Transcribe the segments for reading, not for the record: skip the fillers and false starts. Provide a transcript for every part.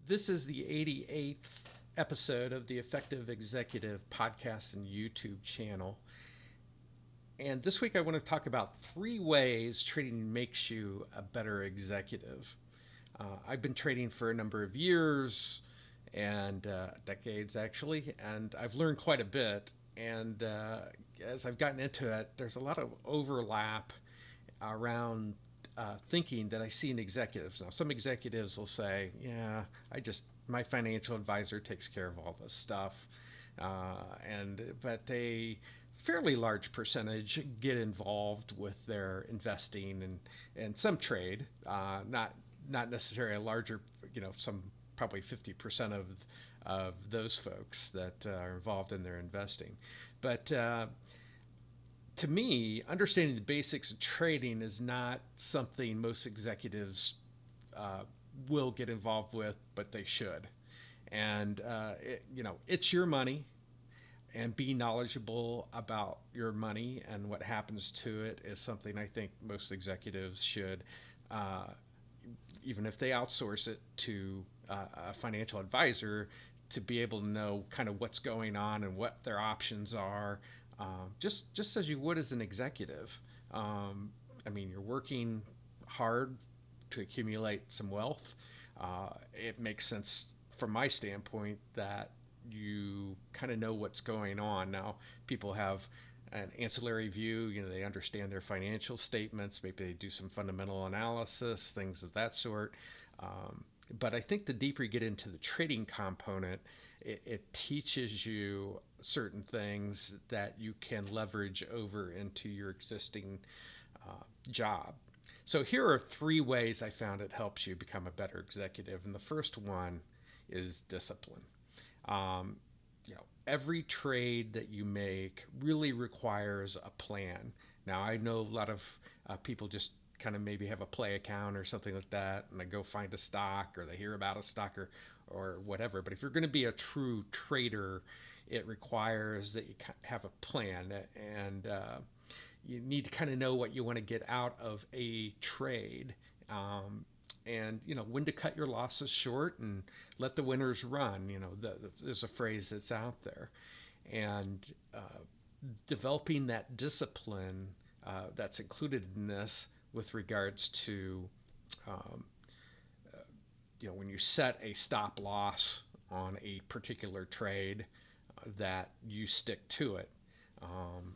This is the 88th episode of the Effective Executive podcast and YouTube channel. And this week I want to talk about 3 ways trading makes you a better executive. I've been trading for a number of years and decades actually, and I've learned quite a bit. And as I've gotten into it, there's a lot of overlap around thinking that I see in executives. Now, some executives will say, yeah, my financial advisor takes care of all this stuff. But a fairly large percentage get involved with their investing and some trade, not necessarily a larger, some probably 50% of those folks that are involved in their investing. But to me, understanding the basics of trading is not something most executives will get involved with, but they should. And it's your money, and being knowledgeable about your money and what happens to it is something I think most executives should, even if they outsource it to a financial advisor, to be able to know kind of what's going on and what their options are. Just as you would as an executive. You're working hard to accumulate some wealth. It makes sense from my standpoint that you kind of know what's going on. Now, people have an ancillary view. They understand their financial statements. Maybe they do some fundamental analysis, things of that sort. But I think the deeper you get into the trading component, it teaches you certain things that you can leverage over into your existing job. So here are 3 ways I found it helps you become a better executive. And the first one is discipline. Every trade that you make really requires a plan. Now, I know a lot of people just kind of maybe have a play account or something like that, and they go find a stock or they hear about a stock or whatever. But if you're going to be a true trader, it requires that you have a plan, and you need to kind of know what you want to get out of a trade, and when to cut your losses short and let the winners run. There's a phrase that's out there, and developing that discipline that's included in this with regards to when you set a stop loss on a particular trade, that you stick to it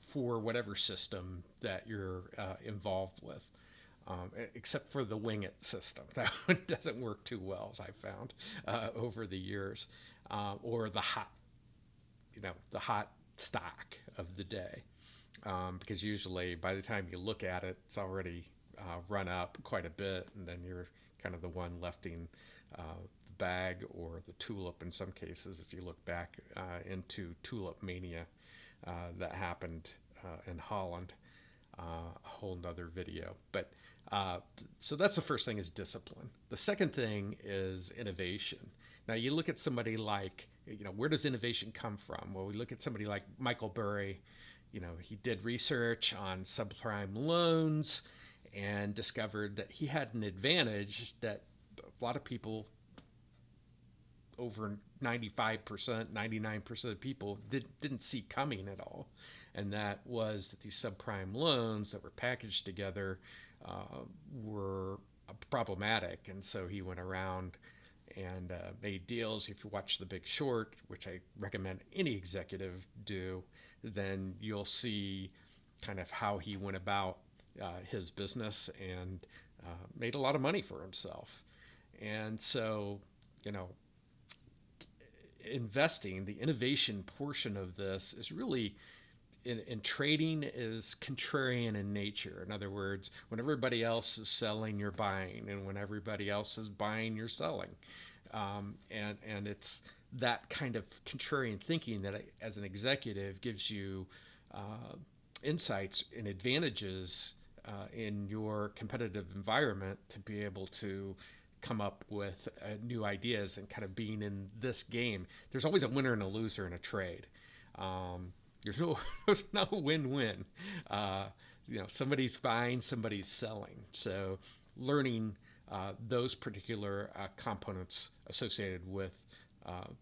for whatever system that you're involved with, except for the wing it system. That one doesn't work too well, as I've found over the years, or the hot stock of the day, because usually by the time you look at it, it's already run up quite a bit, and then you're kind of the one lefting the bag or the tulip in some cases. If you look back into tulip mania that happened in Holland, a whole nother video. But so that's the first thing, is discipline. The second thing is innovation. Now, you look at somebody like, where does innovation come from? Well, we look at somebody like Michael Burry. He did research on subprime loans and discovered that he had an advantage that a lot of people, over 95%, 99% of people didn't see coming at all. And that was that these subprime loans that were packaged together were problematic. And so he went around and made deals. If you watch The Big Short, which I recommend any executive do, then you'll see kind of how he went about his business and made a lot of money for himself. And so, investing, the innovation portion of this is really, in trading, is contrarian in nature. In other words, when everybody else is selling, you're buying, and when everybody else is buying, you're selling. And it's that kind of contrarian thinking that, as an executive, gives you insights and advantages in your competitive environment to be able to come up with new ideas. And kind of being in this game, there's always a winner and a loser in a trade. There's no win-win. Somebody's buying, somebody's selling. So learning those particular components associated with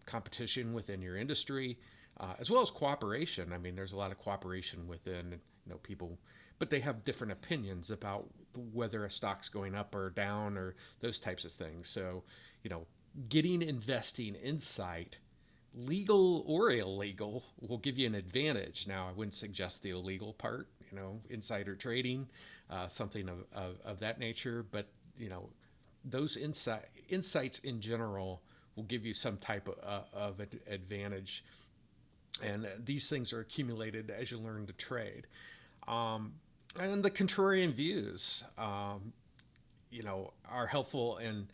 competition within your industry, as well as cooperation. I mean, there's a lot of cooperation within people, but they have different opinions about whether a stock's going up or down or those types of things. So, you know, getting investing insight, legal or illegal, will give you an advantage. Now, I wouldn't suggest the illegal part, insider trading, something of that nature, but those insights in general will give you some type of advantage. And these things are accumulated as you learn to trade. And the contrarian views, are helpful in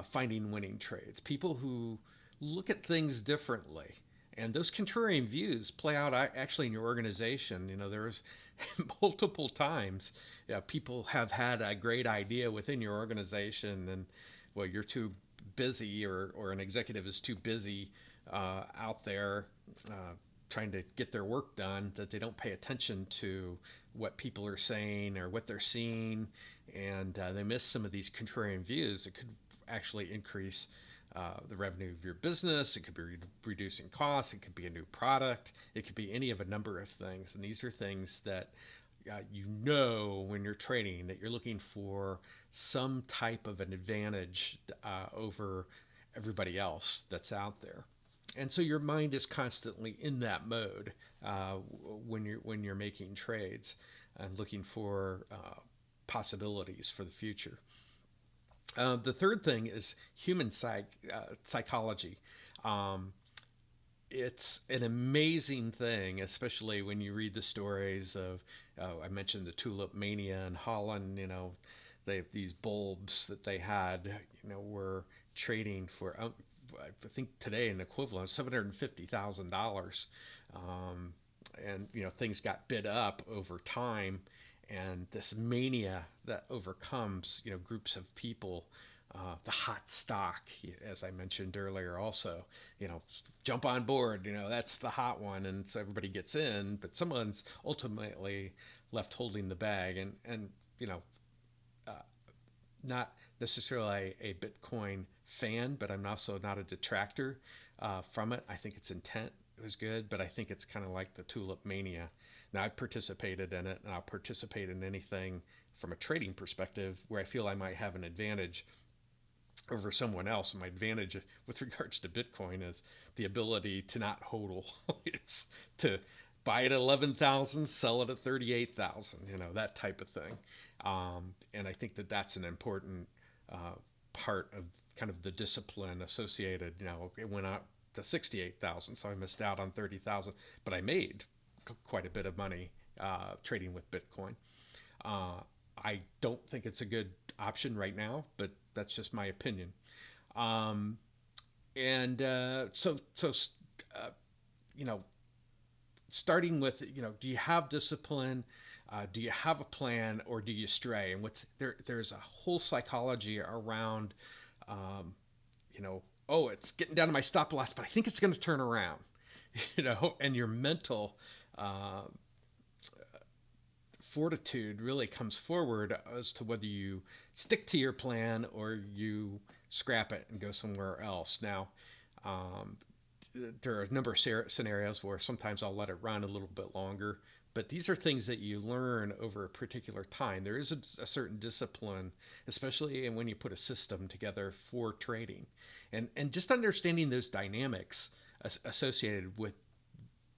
finding winning trades. People who look at things differently. And those contrarian views play out actually in your organization. There's multiple times people have had a great idea within your organization, and well, you're too busy, or an executive is too busy out there trying to get their work done, that they don't pay attention to what people are saying or what they're seeing, and they miss some of these contrarian views. It could actually increase the revenue of your business. It could be reducing costs. It could be a new product. It could be any of a number of things. And these are things that when you're trading, that you're looking for some type of an advantage over everybody else that's out there. And so your mind is constantly in that mode when you're making trades and looking for possibilities for the future. The third thing is human psychology. It's an amazing thing, especially when you read the stories of, I mentioned the tulip mania in Holland. They have these bulbs that they had, were trading for, I think today an equivalent of $750,000. And, things got bid up over time. And this mania that overcomes, groups of people, the hot stock, as I mentioned earlier, also, jump on board, that's the hot one. And so everybody gets in, but someone's ultimately left holding the bag. And not necessarily a Bitcoin fan, but I'm also not a detractor from it. I think its intent was good, but I think it's kind of like the tulip mania. Now, I've participated in it, and I'll participate in anything from a trading perspective where I feel I might have an advantage over someone else. And my advantage with regards to Bitcoin is the ability to not hodl. It's to buy it at 11,000, sell it at 38,000, that type of thing. And I think that that's an important part of kind of the discipline associated. It went out to 68,000, so I missed out on 30,000, but I made quite a bit of money trading with Bitcoin. I don't think it's a good option right now, but that's just my opinion. Starting with, do you have discipline? Do you have a plan, or do you stray? And there's a whole psychology around, oh, it's getting down to my stop loss, but I think it's going to turn around, and your mental fortitude really comes forward as to whether you stick to your plan or you scrap it and go somewhere else. Now, there are a number of scenarios where sometimes I'll let it run a little bit longer, but these are things that you learn over a particular time. There is a certain discipline, especially when you put a system together for trading, and just understanding those dynamics associated with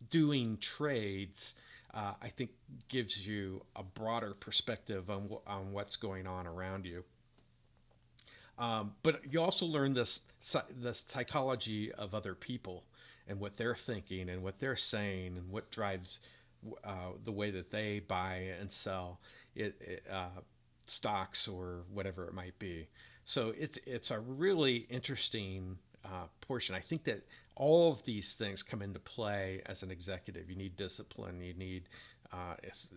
doing trades, I think gives you a broader perspective on what's going on around you. But you also learn the psychology of other people and what they're thinking and what they're saying and what drives the way that they buy and sell stocks or whatever it might be. So it's a really interesting portion. I think that all of these things come into play as an executive. You need discipline, you need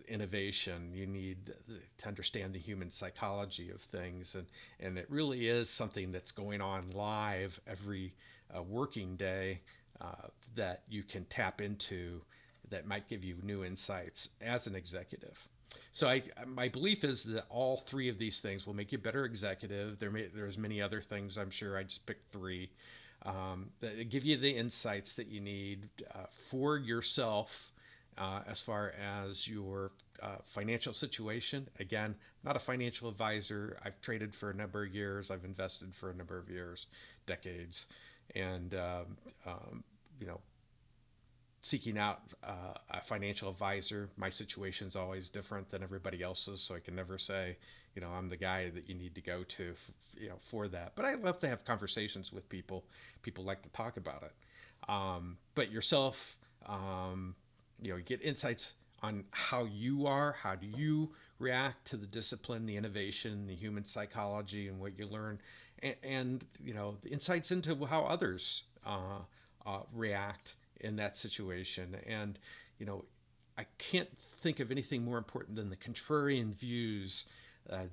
innovation, you need to understand the human psychology of things, and it really is something that's going on live every working day that you can tap into, that might give you new insights as an executive. So my belief is that all three of these things will make you a better executive. There's many other things. I'm sure I just picked three that give you the insights that you need for yourself as far as your financial situation. Again, not a financial advisor. I've traded for a number of years. I've invested for a number of years, decades, and you know, seeking out a financial advisor. My situation's always different than everybody else's, so I can never say, I'm the guy that you need to go to, for that. But I love to have conversations with people. People like to talk about it. But yourself, you get insights on how you are, how do you react to the discipline, the innovation, the human psychology, and what you learn, and the insights into how others react in that situation. And I can't think of anything more important than the contrarian views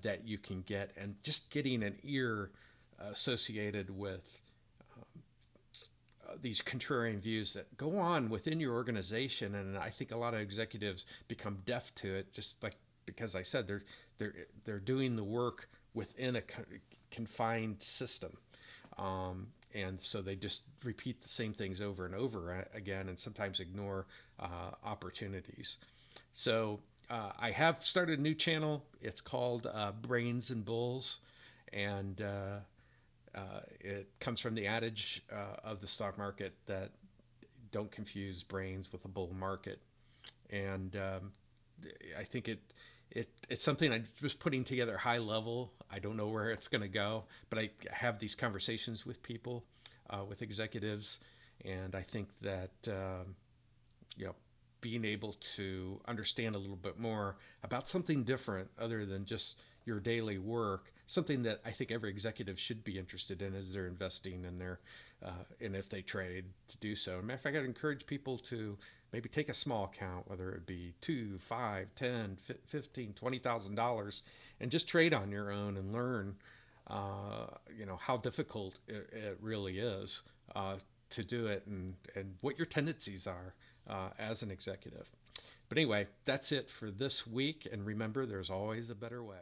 that you can get, and just getting an ear associated with these contrarian views that go on within your organization. And I think a lot of executives become deaf to it, just like, because I said they're doing the work within a confined system. And so they just repeat the same things over and over again, and sometimes ignore opportunities. So I have started a new channel. It's called Brains and Bulls, and it comes from the adage of the stock market that don't confuse brains with a bull market. And I think it's something I was putting together high level. I don't know where it's going to go, but I have these conversations with people, with executives, and I think that being able to understand a little bit more about something different other than just your daily work, something that I think every executive should be interested in as they're investing in their, and if they trade, to do so. As a matter of fact, I'd encourage people to maybe take a small account, whether it be $2, $5, $10, $15, $20,000, and just trade on your own and learn, how difficult it really is to do it, and what your tendencies are as an executive. But anyway, that's it for this week. And remember, there's always a better way.